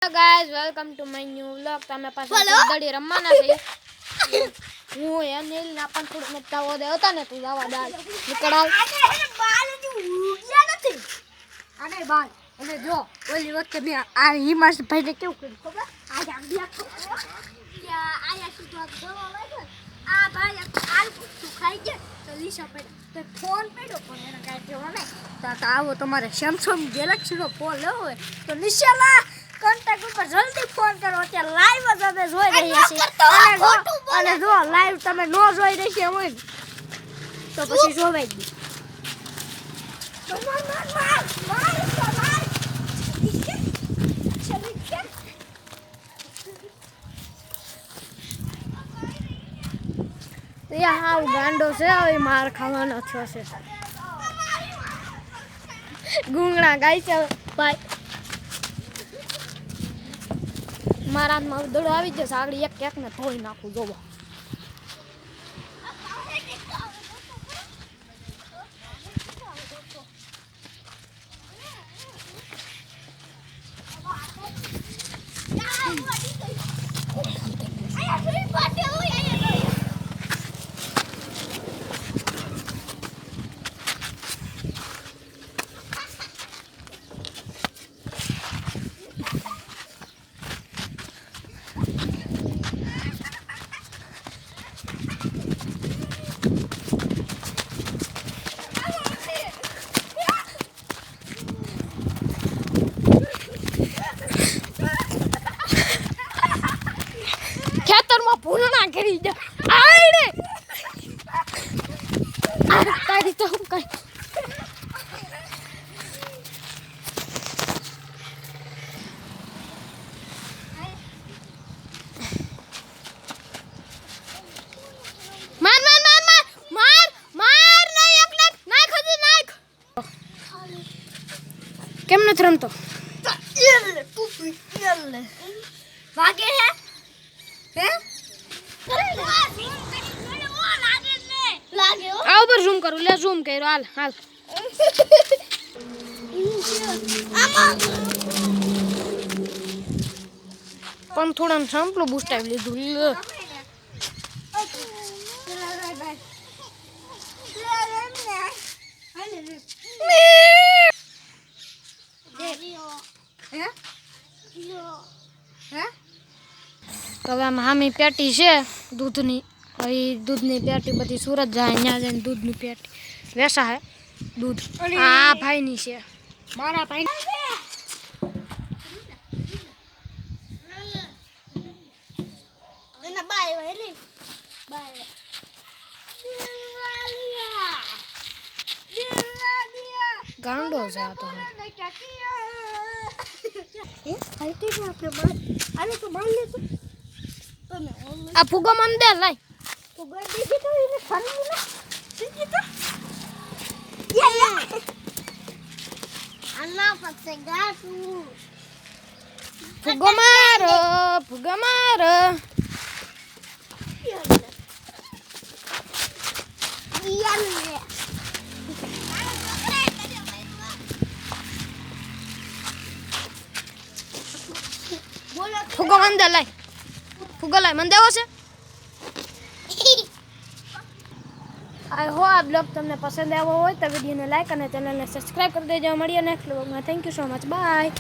Hello guys, welcome to my new vlog. તમે પાછા દડી રમવાના છે. હું એ નીલ ના પણ થોડું મતાવો દે હતા ને તું જવા દાલ નીકળાવ. બાલ ની ઉગ્યા નથી. આને બાલ અને જો ઓલી વખતે મે આ હિમાશ ભાઈને કેવું કર્યું ખબર? આ જાંબિયા આયા સીધો દવા લાગ્યો. આ ભાઈ આલ કુછું ખાઈ ગયા તો લીસા પડ્યો તો ફોન પડ્યો પણ એને કાઈ કહેવા નહીં. તો આવો તમારે સેમસંગ ગેલેક્સી નો ફોન લેવો હોય તો નિશાલા કોન્ટેક્ટ ઉપર જલ્દી ફોન કરો. અત્યારે લાઈવ જ અમે જોઈ રહ્યા છીએ અને જો લાઈવ તમે નો જોઈ રહ્યા હોય તો પછી જોવાય જ નહીં. હાવ ગાંડો છે, હવે માર ખાવાનો થયો છે. ગુંગળા ગાય છે ભાઈ. મારા હાથમાં દડો આવી જશે, આગળ એક એક ને ધોઈ નાખું. જોવો ખેતરમાં ભૂલના કરી દે આડે તારી તો હું કઈ માર માર માર માર માર માર ના એક નાખ હજી નાખ. કેમ નથી રમતો? વાગે હે આ ઉપર ઝૂમ કરું. લે ઝૂમ કર્યો. હાલ હાલ પણ થોડા સંપલું બૂસ્ટ આવી લીધું. તો હવે આમાં હામી પેટી છે દૂધની. હવે દૂધની પેટી બધી સુરત જાય, ત્યાં જઈને દૂધની પેટી વેસા હે દૂધ. આ ભાઈની છે, મારા ભાઈ. ગાંડો છે આ તો. આ ફુગો મન દે લાય. ફુગો મારો ફુગો મારો. ફુગો મન દે લાય. ફુગો લાય મન દેવો છે. આઈ હોપ આ બ્લોગ તમને પસંદ આવ્યો હોય તો વિડીયોને લાઈક અને ચેનલને સબસ્ક્રાઈબ કરી દેજો. મળીએ નેક્સ્ટ બ્લોગમાં. Thank you so much. By.